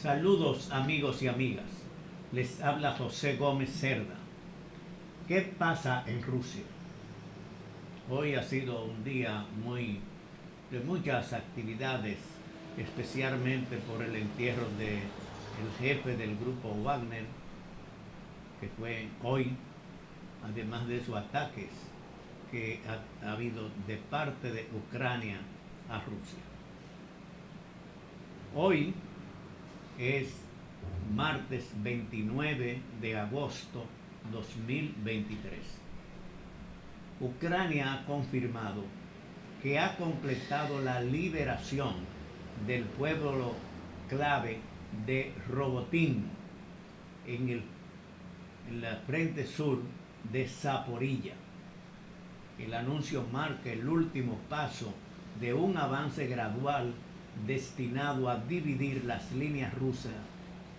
Saludos amigos y amigas, les habla José Gómez Cerda. ¿Qué pasa en Rusia? Hoy ha sido un día de muchas actividades, especialmente por el entierro del jefe del grupo Wagner, que fue hoy, además de esos ataques que ha habido de parte de Ucrania a Rusia. Hoy es martes 29 de agosto 2023. Ucrania ha confirmado que ha completado la liberación del pueblo clave de Robotín en la frente sur de Zaporilla. El anuncio marca el último paso de un avance gradual destinado a dividir las líneas rusas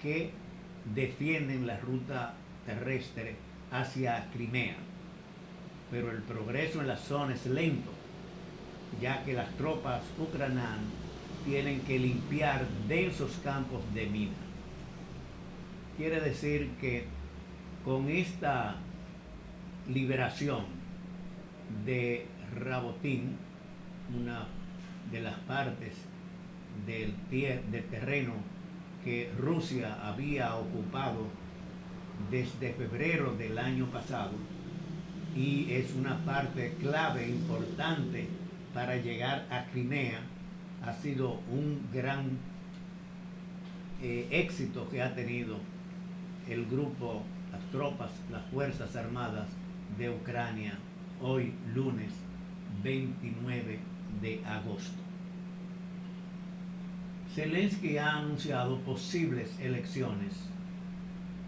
que defienden la ruta terrestre hacia Crimea. Pero el progreso en la zona es lento, ya que las tropas ucranianas tienen que limpiar densos campos de mina. Quiere decir que con esta liberación de Rabotín, una de las partes del terreno que Rusia había ocupado desde febrero del año pasado, y es una parte clave, importante para llegar a Crimea, ha sido un gran éxito que ha tenido el grupo, las tropas, las Fuerzas Armadas de Ucrania, hoy lunes 29 de agosto. Zelensky ha anunciado posibles elecciones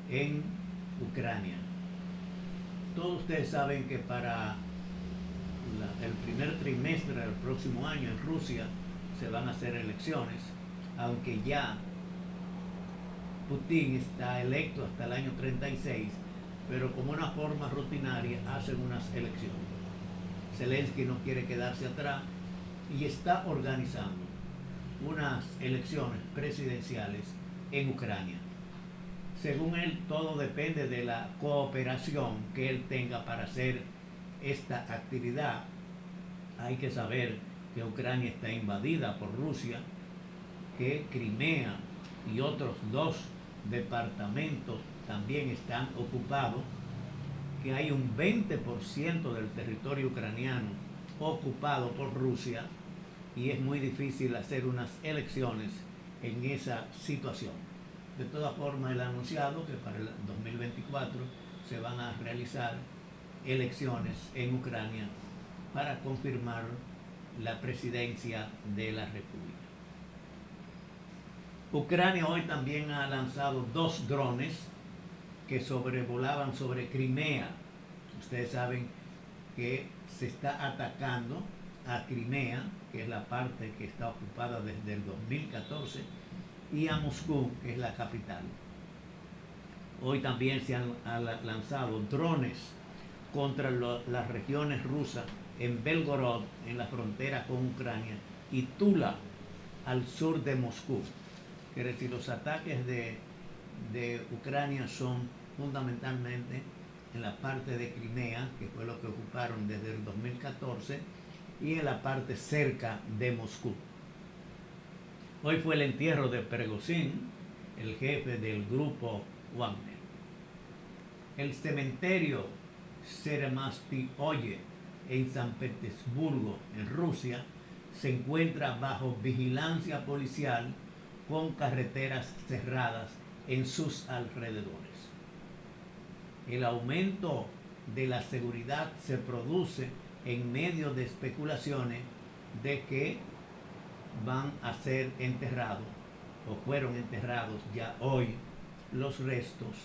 en Ucrania. Todos ustedes saben que para el primer trimestre del próximo año en Rusia se van a hacer elecciones, aunque ya Putin está electo hasta el año 36, pero como una forma rutinaria hacen unas elecciones. Zelensky no quiere quedarse atrás y está organizando unas elecciones presidenciales en Ucrania. Según él, todo depende de la cooperación que él tenga para hacer esta actividad. Hay que saber que Ucrania está invadida por Rusia, que Crimea y otros 2 departamentos también están ocupados, que hay un 20% del territorio ucraniano ocupado por Rusia, y es muy difícil hacer unas elecciones en esa situación. De todas formas, él ha anunciado que para el 2024 se van a realizar elecciones en Ucrania para confirmar la presidencia de la República. Ucrania hoy también ha lanzado 2 drones que sobrevolaban sobre Crimea. Ustedes saben que se está atacando a Crimea, que es la parte que está ocupada desde el 2014, y a Moscú, que es la capital. Hoy también se han lanzado drones contra las regiones rusas en Belgorod, en la frontera con Ucrania, y Tula, al sur de Moscú. Quiere decir, los ataques de Ucrania son fundamentalmente en la parte de Crimea, que fue lo que ocuparon desde el 2014, y en la parte cerca de Moscú. Hoy fue el entierro de Prigozhin, el jefe del grupo Wagner. El cementerio Seremastioye en San Petersburgo, en Rusia, se encuentra bajo vigilancia policial con carreteras cerradas en sus alrededores. El aumento de la seguridad se produce en medio de especulaciones de que van a ser enterrados o fueron enterrados ya hoy los restos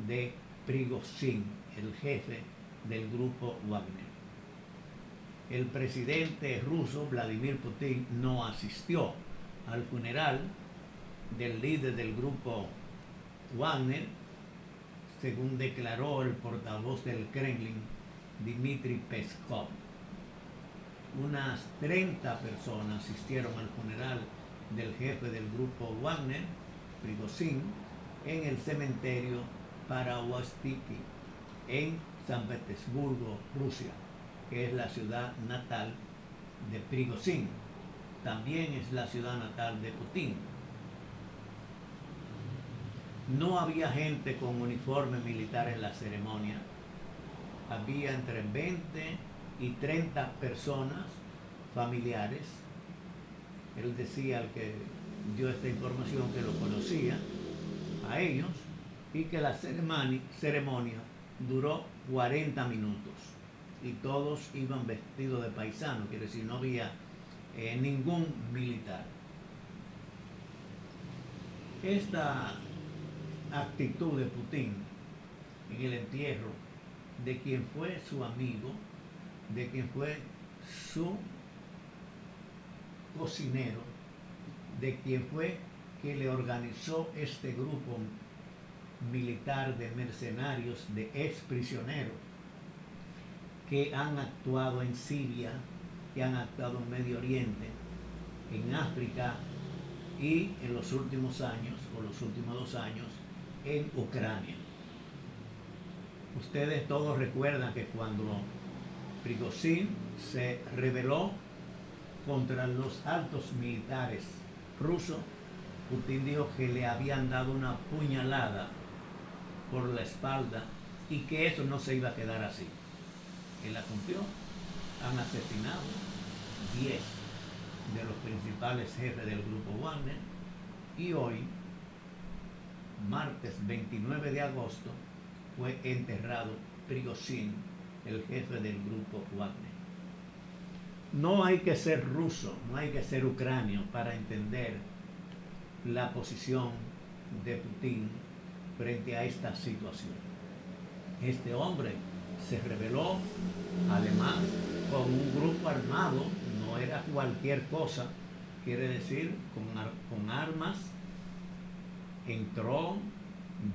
de Prigozhin, el jefe del grupo Wagner. El presidente ruso Vladimir Putin no asistió al funeral del líder del grupo Wagner, según declaró el portavoz del Kremlin, Dmitry Peskov. Unas 30 personas asistieron al funeral del jefe del grupo Wagner, Prigozhin en el cementerio Parovskiki en San Petersburgo, Rusia, que es la ciudad natal de Prigozhin. También es la ciudad natal de Putin. No había gente con uniforme militar en la ceremonia. Había entre 20 y 30 personas familiares. Él decía, al que dio esta información, que lo conocía a ellos y que la ceremonia duró 40 minutos y todos iban vestidos de paisano, quiere decir, no había ningún militar. Esta actitud de Putin en el entierro de quien fue su amigo, de quien fue su cocinero, de quien fue que le organizó este grupo militar de mercenarios, de ex prisioneros que han actuado en Siria, que han actuado en Medio Oriente, en África y en los últimos años, o los últimos 2 años, en Ucrania. Ustedes todos recuerdan que cuando Prigozhin se rebeló contra los altos militares rusos, Putin dijo que le habían dado una puñalada por la espalda y que eso no se iba a quedar así. Él la cumplió. Han asesinado 10 de los principales jefes del grupo Wagner y hoy, martes 29 de agosto, fue enterrado Prigozhin, el jefe del grupo Wagner. No hay que ser ruso, no hay que ser ucranio para entender la posición de Putin frente a esta situación. Este hombre se rebeló, además, con un grupo armado, no era cualquier cosa, quiere decir, con armas, entró,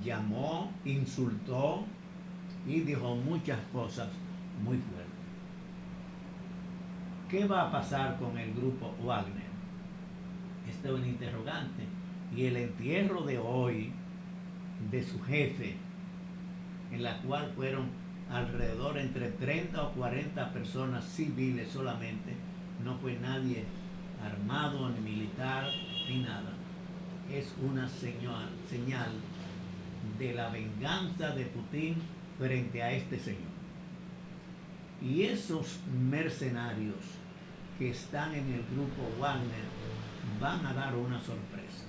llamó, insultó y dijo muchas cosas muy fuertes. ¿Qué va a pasar con el grupo Wagner? Este es un interrogante. Y el entierro de hoy de su jefe, en la cual fueron alrededor entre 30 o 40 personas civiles solamente, no fue nadie armado, ni militar, ni nada. Es una señal de la venganza de Putin frente a este señor. Y esos mercenarios que están en el grupo Wagner van a dar una sorpresa.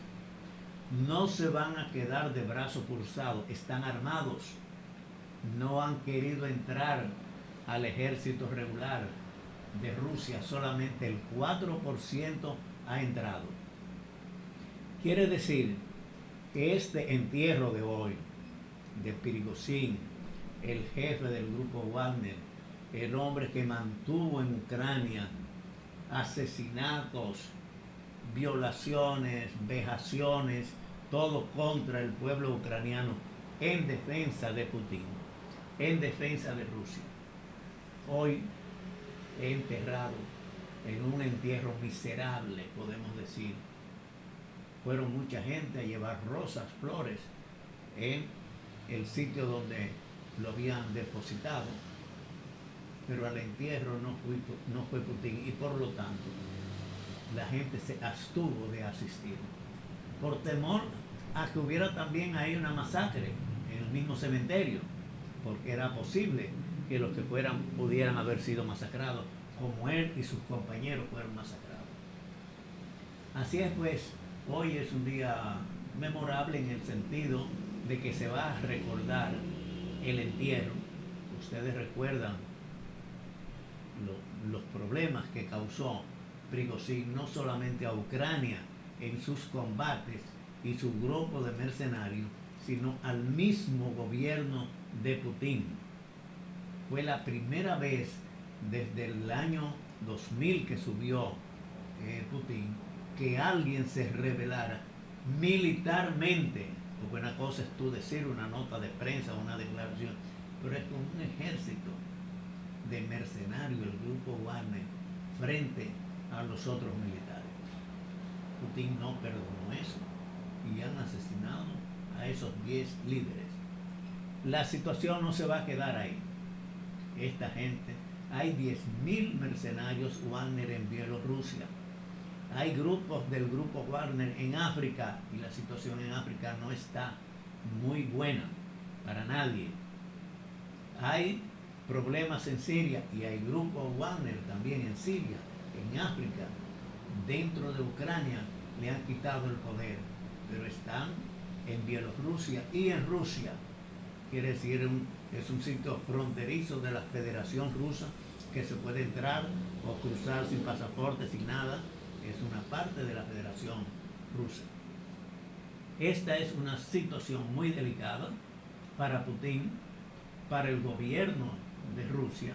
No se van a quedar de brazos cruzados, están armados. No han querido entrar al ejército regular de Rusia, solamente el 4% ha entrado. Quiere decir que este entierro de hoy de Prigozhin, el jefe del grupo Wagner, el hombre que mantuvo en Ucrania asesinatos, violaciones, vejaciones, todo contra el pueblo ucraniano en defensa de Putin, en defensa de Rusia. Hoy he enterrado en un entierro miserable, podemos decir. Fueron mucha gente a llevar rosas, flores en el sitio donde lo habían depositado, pero al entierro no fue Putin y por lo tanto la gente se abstuvo de asistir por temor a que hubiera también ahí una masacre en el mismo cementerio, porque era posible que los que fueran pudieran haber sido masacrados como él y sus compañeros fueron masacrados. Así es, pues, hoy es un día memorable en el sentido de que se va a recordar el entierro. Ustedes recuerdan los problemas que causó Prigozhin no solamente a Ucrania en sus combates y su grupo de mercenarios, sino al mismo gobierno de Putin. Fue la primera vez desde el año 2000 que subió Putin que alguien se rebelara militarmente, porque una cosa es tú decir una nota de prensa o una declaración, pero es con un ejército de mercenarios, el grupo Wagner, frente a los otros militares. Putin no perdonó eso. y han asesinado a esos 10 líderes. La situación no se va a quedar ahí. Esta gente, hay 10.000 mercenarios Wagner en Bielorrusia. Hay grupos del grupo Wagner en África y la situación en África no está muy buena para nadie. Hay problemas en Siria y hay grupos Wagner también en Siria, en África. Dentro de Ucrania le han quitado el poder, pero están en Bielorrusia y en Rusia. Quiere decir, es un sitio fronterizo de la Federación Rusa que se puede entrar o cruzar sin pasaporte, sin nada. Es una parte de la Federación Rusa. Esta es una situación muy delicada para Putin, para el gobierno de Rusia,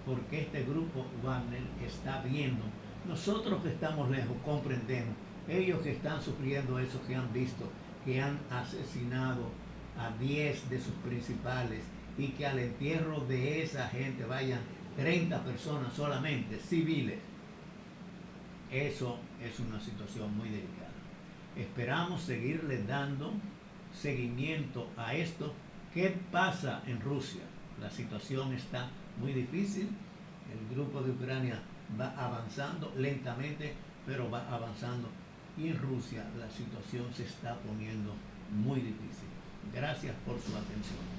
porque este grupo Wagner está viendo. Nosotros que estamos lejos comprendemos. Ellos que están sufriendo eso, que han visto que han asesinado a 10 de sus principales y que al entierro de esa gente vayan 30 personas solamente, civiles. Eso es una situación muy delicada. Esperamos seguirle dando seguimiento a esto. ¿Qué pasa en Rusia? La situación está muy difícil. El grupo de Ucrania va avanzando lentamente, pero va avanzando. Y en Rusia la situación se está poniendo muy difícil. Gracias por su atención.